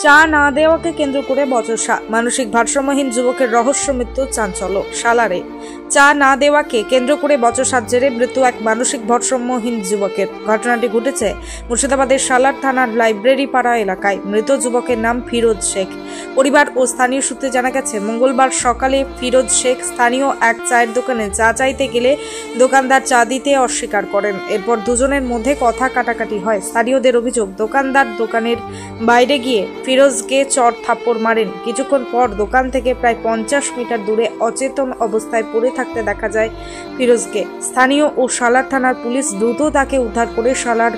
চা না দেওয়াকে কেন্দ্র করে বচসা, মানসিক ভারসাম্যহীন যুবকের রহস্য মৃত্যু চাঞ্চল্য। সালারে চা না দেওয়াকে কেন্দ্র করে বচসার জেরে মৃত্যু এক মানসিক ভারসাম্যহীন যুবকের। ঘটনাটি ঘটেছে মুর্শিদাবাদের সালার থানার লাইব্রেরি পাড়া এলাকায়। মৃত যুবকের নাম ফিরোজ শেখ। পরিবার ও স্থানীয় সূত্রে জানা গেছে, মঙ্গলবার সকালে ফিরোজ শেখ স্থানীয় এক চায়ের দোকানে চা চাইতে গেলে দোকানদার চা দিতে অস্বীকার করেন। এরপর দুজনের মধ্যে কথা কাটাকাটি হয়। স্থানীয়দের অভিযোগ, দোকানদার দোকানের বাইরে গিয়ে ফিরোজকে চড় থাপ্পড় মারেন। কিছুক্ষণ পর দোকান থেকে প্রায় 50 মিটার দূরে অচেতন অবস্থায় পড়ে থাকতে দেখা যায় ফিরোজকে। স্থানীয় ও সালার থানার পুলিশ দ্রুত তাকে উদ্ধার করে সালার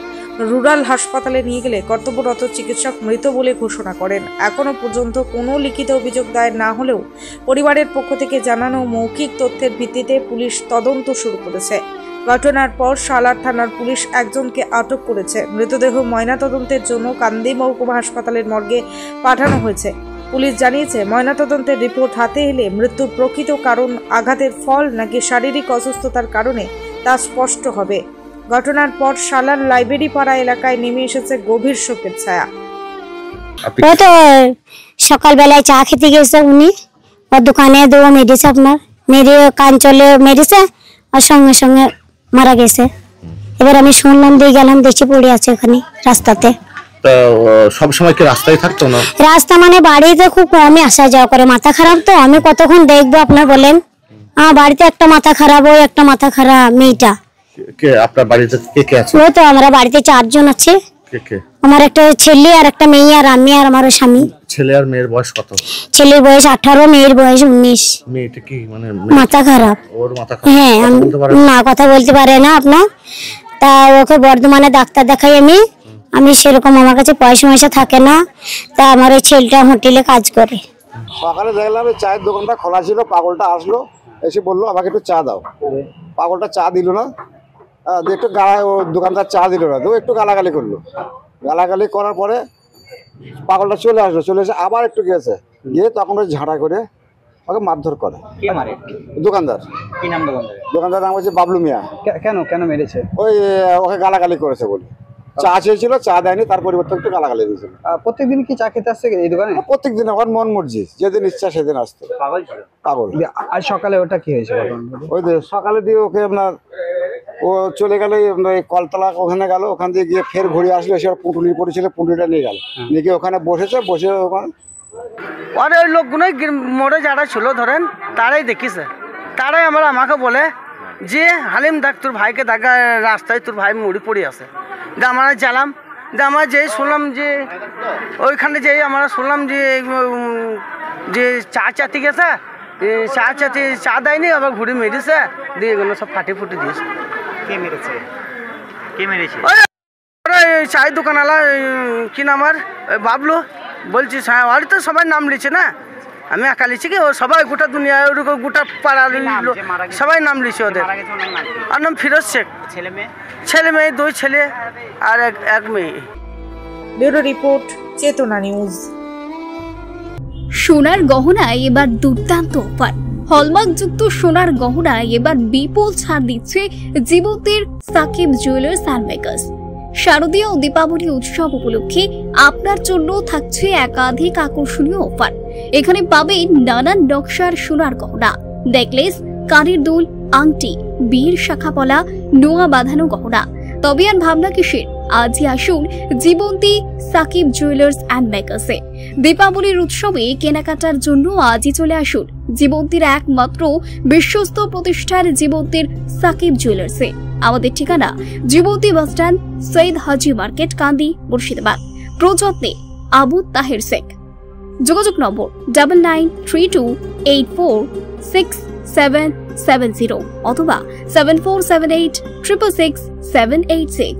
রুরাল হাসপাতালে নিয়ে গেলে কর্তব্যরত চিকিৎসক মৃত বলে ঘোষণা করেন। এখনো পর্যন্ত কোনো লিখিত অভিযোগ দায়ের না হলেও পরিবারের পক্ষ থেকে জানানো মৌখিক তথ্যের ভিত্তিতে পুলিশ তদন্ত শুরু করেছে। ঘটনার পর সালার থানার পুলিশ একজনকে আটক করেছে। মৃতদেহ ময়নাতদন্তের জন্য কান্দি মহকুমা হাসপাতালের মর্গে পাঠানো হয়েছে। পুলিশ জানিয়েছে, ময়নাতদন্তের রিপোর্ট হাতে এলে মৃত্যুর প্রকৃত কারণ আঘাতের ফল নাকি শারীরিক অসুস্থতার কারণে তা স্পষ্ট হবে। ঘটনার পর সালার লাইব্রেরি পাড়া এলাকায় নেমে এসেছে গভীর শোকের ছায়া। ও তো সকালবেলায় চা খেতে গেছে, উনি ওর দোকানে মেরেছে, আপনার মেরে কান চলে মেরেছে আর সঙ্গে সঙ্গে মারা গেছে। এবার আমি শুনলাম, দিয়ে গেলাম, দেখছি পড়ে আছে ওখানে রাস্তাতে। সব সময় কি রাস্তায় থাকতো না? রাস্তা মানে বাড়িতে খুব কমই আসা যাওয়া করে। মাথা খারাপ তো, আমি কতক্ষণ দেখবো আপনার বলেন? বাড়িতে একটা মাথা খারাপ, ওই একটা মাথা খারাপ মেয়েটা। কে আপনার বাড়িতে কে কে আছে? ওই তো আমরা বাড়িতে 4 জন আছে। কে কে? আমার একটা ছেলে আর একটা মেয়ে আর আমি আর আমার স্বামী। ছেলে আর মেয়ের বয়স কত? ছেলের বয়স 18, মেয়ের বয়স 19। মেয়েটা কি মানে মাথা খারাপ? ওর মাথা খারাপ? হ্যাঁ, না কথা বলতে পারে না আপনার। তা ওকে বর্ধমানে ডাক্তার দেখাই আমি সেরকম আমার কাছে পয়সা থাকে না। তা আমার ওই ছেলেটা হোটেলে কাজ করে। সকালে দেখলাম চায়ের দোকানটা খোলা ছিল, পাগলটা আসলো, এসে বললো আমাকে একটু চা দাও। পাগলটা চা দিল না, একটু দোকানদার চা দিল না, তো একটু গালাগালি করলো। গালাগালি করার পরে পাগলটা চলে আসলো, চলে এসে আবার একটু গিয়েছে, গিয়ে তখন ওই ঝাঁটা করে ওকে মারধর করে। দোকানদার। কি নাম দোকানদার নাম হচ্ছে বাবলু মিয়া। কেন মেরেছে? ওই ওকে গালাগালি করেছে বলে। চা চেয়েছিল, চা দেয়নি, তার পরিবর্তে একটু গালাগালি দিয়েছিল। প্রত্যেকদিন কি চা খেতে আসছে এই দোকানে? প্রত্যেকদিন, আমার মন মর্জি, যেদিন ইচ্ছা সেদিন আসতো। পাগল। আজ সকালে ওটা কি হয়েছে? ওই সকালে দিয়ে ওকে আপনার ও চলে গেল এই কলতলা, ওখানে গেল, ওখান দিয়ে গিয়ে ফের ঘুরে আসলো, এসে পুঁটুলি পড়েছিল, পুঁটুলিটা নিয়ে গেল, নিয়ে গিয়ে ওখানে বসেছে, বসে ওখানে ওই লোকগুলোই মোড়ে যারা ছিল ধরেন তারাই দেখিছে। তারাই আমাকে বলে যে হালিম দেখ তোর ভাইকে দেখা রাস্তায়, তোর ভাই মুড়ি পড়ে আছে। যে আমরা জ্বালাম, যে আমরা যেই শুনলাম যে ওইখানে যেই আমরা শুনলাম যে চা চাতি গেছে, চা দেয়নি, আবার ঘুরে মেরেছে, দিয়ে এগুলো সব ফাটি ফুটি দিয়েছে। কে মেরেছে? চায়ের দোকানওয়ালা, কি নাম আর বাবলু, বলছি আর তো সবাই নাম লিখছে না, আমি একা লিখছি কি, ও সবাই গোটা দুনিয়া গোটা পাড়ার সবাই নাম লিখছে ওদের। আর নাম ফিরোজ শেখ। ছেলে মেয়ে 2 ছেলে আর এক মেয়ে। ব্যুরো রিপোর্ট, চেতনা নিউজ। সোনার গহনায় এবার দুর্দান্ত অফার। হলমার্কযুক্ত সোনার গহনায় এবার বিপুল ছাড় দিচ্ছে জীবন্তীর সাকিব জুয়েলার্স অ্যান্ড মেকার্স। শারদীয় ও দীপাবলি উৎসব উপলক্ষে আপনার জন্য থাকছে একাধিক আকর্ষণীয় অফার। এখানে পাবেন নানান নকশার সোনার গহনা, নেকলেস, কানের দুল, আংটি, বীর শাখাপলা, নোয়া বাঁধানো গহনা। তবে আর ভাবনা কিসের? আজই আসুন জীবন্তী সাকিব জুয়েলার্স অ্যান্ড মেকার্সে। দীপাবলির উৎসবে কেনাকাটার জন্য আজই চলে আসুন জীবন্তীর একমাত্র বিশ্বস্ত প্রতিষ্ঠান জীবন্তীর সাকিব জুয়েলার্সে। আমাদের ঠিকানা জীবন্তী বাসস্ট্যান্ড, সৈয়দ হাজি মার্কেট, কান্দি, মুর্শিদাবাদ। প্রযত্নে আবু তাহের শেখ। যোগাযোগ নম্বর 9932846770 অথবা 7478666786।